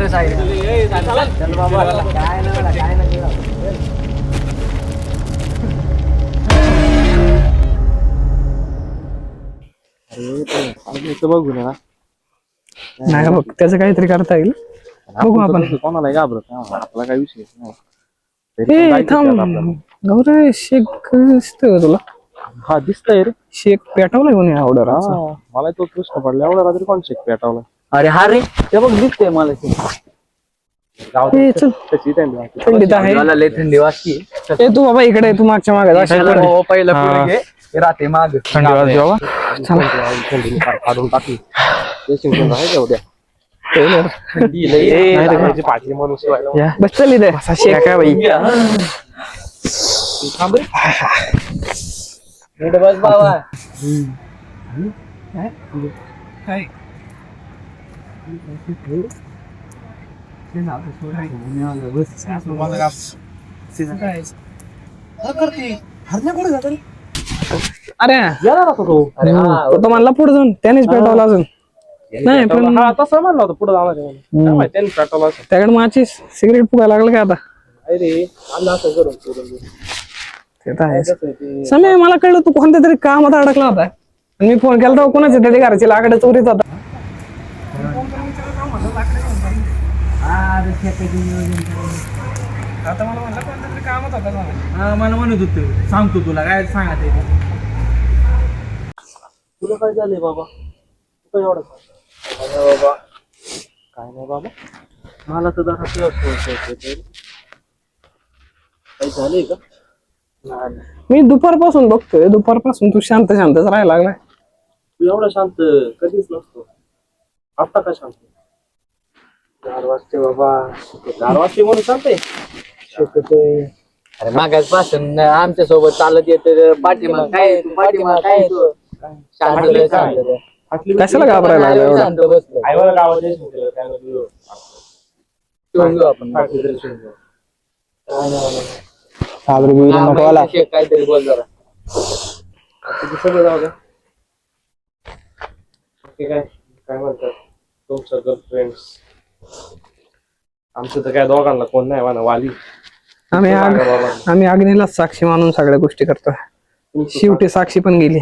रे side चल बाबा काय ना अरे बघू ना नाही बघ त्याचं काहीतरी करता येईल. बघू आपण. कोणाला घाबरत आपला काही विषय नाही. ए थांब गौरे शेख दिसतोय तुला? हा दिसतंय रे. शेख पेटवलाय कोणी ऑर्डर? मला तो प्रश्न पडला एवढा रात्री कोण शेक पेटवला? अरे हा रे ते बघ दिसतंय मला ते. चल थंडीत आहे. मला लय थंडी वाजती. ए तू बाबा इकडे तू मागच्या मागे पहिलं पुढे घे राहते माग थंडी वाजते बाबा. काढून टाकली आहे उद्या पाठी माणूस बस चल इथे शेख काय बाई. बस बाबा अरे तो म्हणला पुढे जाऊन त्यानेच पेटवला अजून. नाही पण तसं म्हणलं होतं पुढे जाणार त्यांनी पेटवला त्याकडे माझी सिगरेट फुगायला लागलं का आता? अरे आला असं करून ते तर आहे. समय मला कळलं तू कोणत्या तरी कामात अडकला होता. मी फोन केला तर कोणाच्या तरी घराची लाकडं चोरीत होता. आता मला म्हणलं कोणत्या तरी कामात होता. मला म्हणत होत सांगतो तुला काय सांगत तुला काय झालंय बाबा? तू काय एवढं बाबा? काय नाही बाबा मला तर जरा काही झालंय का? मी दुपारपासून बघतोय. दुपारपासून तू शांतच राहायला लागलाय. तू एवढा शांत कधीच नसतो. आता काय शांत? 4 वाजते बाबा. 4 वाजते म्हणून शांत आहे? अरे मागास पासून आमच्या सोबत चालत येत पाठीमाग काय कशाला घाबरायला लागला एवढा? शांत बसलो आई मला गावात आपण काहीतरी बोल जरा. सगळं जाऊ द्या. काय म्हणतात तुमचं गर्लफ्रेंड्स? आमचं तर काय दोघांना कोण नाही म्हणा वाली. आम्ही अग्नीला साक्षी मानून सगळ्या गोष्टी करतोय. शेवटी साक्षी पण गेली.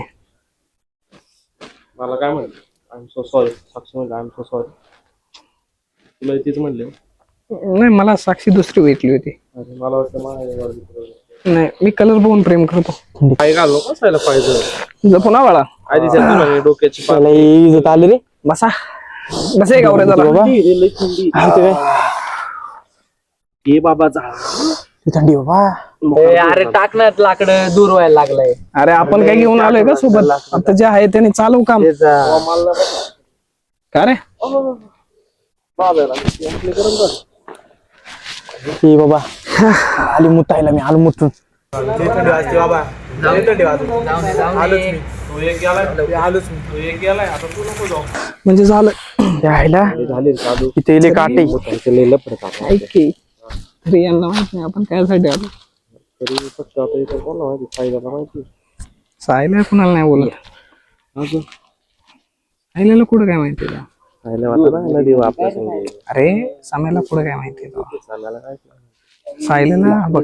मला काय म्हणलं आय एम सो सॉरी. साक्षी म्हणलं आय एम सो सॉरी. तुला तीच म्हणले? नाही मला साक्षी दुसरी भेटली होती. अरे मला वाटतं नाही मी कलर बघून प्रेम करतो. काय घालू कसायला पाहिजे जपून वाळा आधी तुला डोक्याची इज्जत आली रे. बसा बसे गावरे जरा बाबा. हे बाबा थंडी बाबा. अरे टाकण्यात लाकडं दूर व्हायला लागलंय. अरे आपण काय घेऊन आलोय का सोबत? आता जे आहे त्याने चालू काम. का रे बाबा आली मुतायला मी आलो मुतून. म्हणजे झालं इथे काटे तरी यांना माहित नाही आपण कायसाठी आलो. सायला कुणाला नाही बोलत. सायल्याला कुठं काय माहिती का? अरे साम्याला पुढे काय माहिती सायल्याला बघ.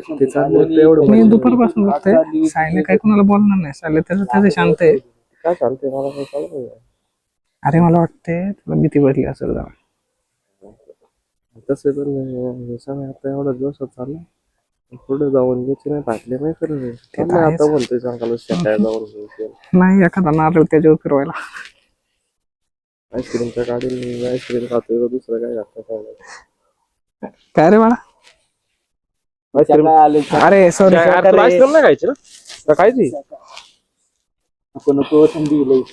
मी दुपारपासून बघतोय सायल्या काय कुणाला बोलणार नाही. सायल्या त्याचं शांत आहे. अरे मला वाटतंय तुला भीती बसली असेल जरा. तसं पण आता एवढा जोशात चालला पुढे जाऊन घ्यायचे नाही टाकले नाही करत. आता बोलतोय सांगायला सकाळी जाऊन नाही एखादा नारळ त्याच्यावर फिरवायला. आईस्क्रीमच्या गाडीने आईस्क्रीम खातोय दुसरं काय घातलं काय रे बाळा? अरे सॉरी आईस्क्रीम नाही खायची ना खायची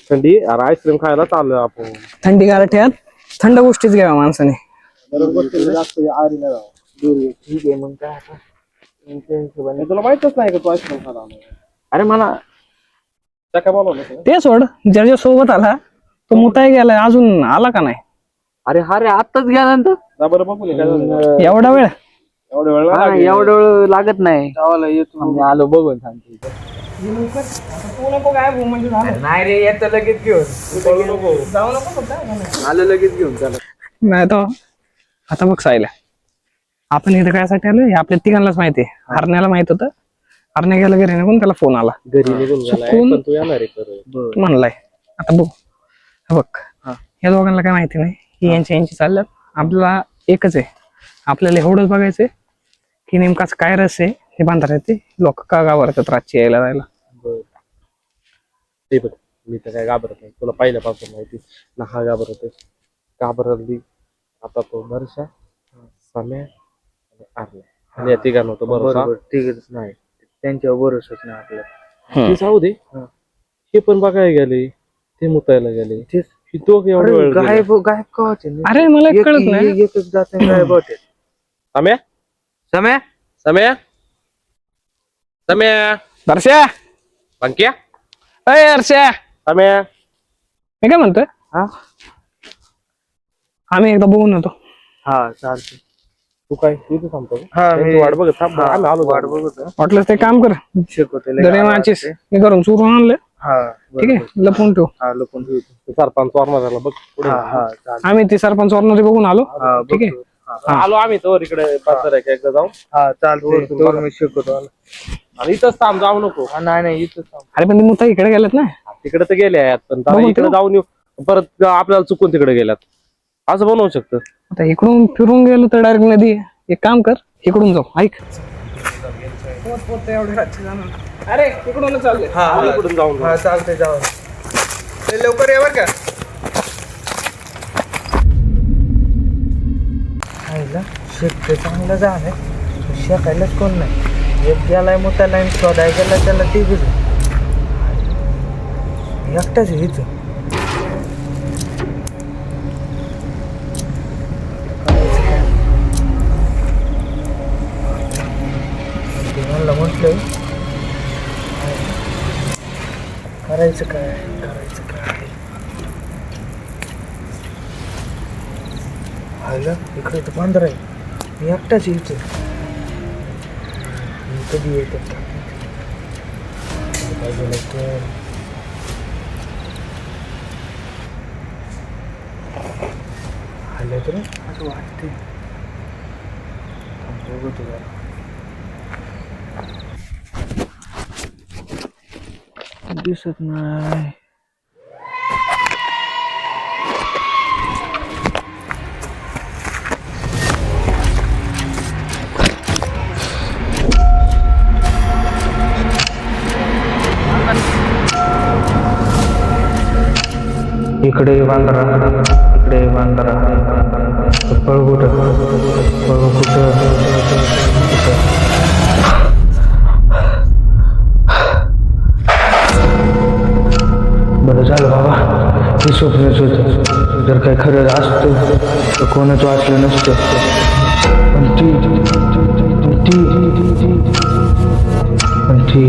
थंडी. अरे आईस्क्रीम खायला चालू आपण. थंडी गारठ्यात थंड गोष्टीच घ्यावा माणसाने. तुला माहितच नाही का तू आईस्क्रीम खायला? अरे मला काय बोलवलं ते सोड. ज्याच्या सोबत आला तो मुताय गेलाय अजून आला का नाही? अरे हा रे आत्ताच गेल्यानंतर बरं बघू एवढा वेळ एवढं वेळ लागत नाही. आलो बघून सांगतो. नाही रे येतं लगेच घेऊन. जाऊ नको आलं लगेच घेऊन. चला नाही तर आता बघ सायला, आपण इथं कायसाठी आलो हे आपल्या तिघांनाच माहिती आहे. हरण्याला माहित होतं. हरण्या गेला घरी निघून, त्याला फोन आला, घरी निघून गेलाय चुकून- पण तू येणार आहे खरं. म्हणलाय. आता बघ, हे बघ या दोघांना काय माहिती नाही, ही यांची चालल्यात. आपल्याला एकच आहे, आपल्याला एवढंच बघायचंय की नेमकाच काय रस आहे हे बांधता येते. लोक का घाबरतात रातची यायला जायला. बरं. ते बघ, मी तर काय घाबरत नाही, तुला पहिल्यापासून माहिती ना. हा घाबरत आहे, घाबरली आता तो वर्षा, सम्या आणि आर्या. आणि या तिघांना होतं भरोसा नाही, त्यांच्यावर भरोसाच नाही आपल्याला. ते जाऊ दे. हे पण बघायला गेले, ते मुतायला गेले, ही दोघं एवढं वेळ गेले. गायब कवाचे अरे मला एक कळत नाही. एकच जात गायब होते. सम्या सम्या सम्या सम्या हर्षा, पंक्या अय हर्षा, सम्या. मी काय म्हणतोय, हा आम्ही एकदा बघून येतो. हा चालते. तू काय तिथे थांबतो का? हा, त्यांची मी- वाट बघत थांब. आम्ही आलो वाट जाऊन. बघतो. वाटलंच ते काम कर, शिकवते जरी माचीस मी घरून चोरून आणलं, हा ठीक आहे, लपून ठेव. हा लपून ठेवतो. ते सरपंच वारणा झाला बघ पुढे. हा हा चालते. आम्ही ते सरपंच वरनं बघून आलो. हा ठीक आहे. बघतो. आलो आम्ही तर इकडे बाजार आहे का एकदा जाऊन. हा चालते. तोवर मी शिकवतो. आणि इथंच थांब, जाऊ नको. हा नाही इथं थांब. अरे पण ते मुता इकडे गेलेत ना. तिकडे तर गेले आहेत, पण बघून इकडे ठेव. जाऊन येऊ, परत आपल्याला चुकून तिकडे गेल्यात, असं बनवू शकतं. आता इकडून फिरून गेलो तर डायरेक्ट नदी आहे. एक काम कर, इकडून जाऊ. ऐक, अरे इकडून चालले. इकडून जाऊन हा चालते जाऊ. लवकर ये बर का. खायला शेत चांगलं झालं, शेकायलाच कोण नाही. एक गेलाय मोठा लाईन शोधाय गेला, त्याला ते बुझ एकटाच हेच. मला म्हटलं करायचं काय करायचं काय. आलं इकडे तर बांधर आहे, मी एकटाच येतो. मी कधी येतो आलं तर असं वाटते. बघतो जरा. दिसत नाही. इकडे बांधरा, इकडे बांधरा, पळ कुठं, पळ कुठं. बरं झालं बाबा, हे स्वप्नच होतं. जर काही खरं असतं तर कोणच वाचलं नसतं. पण ती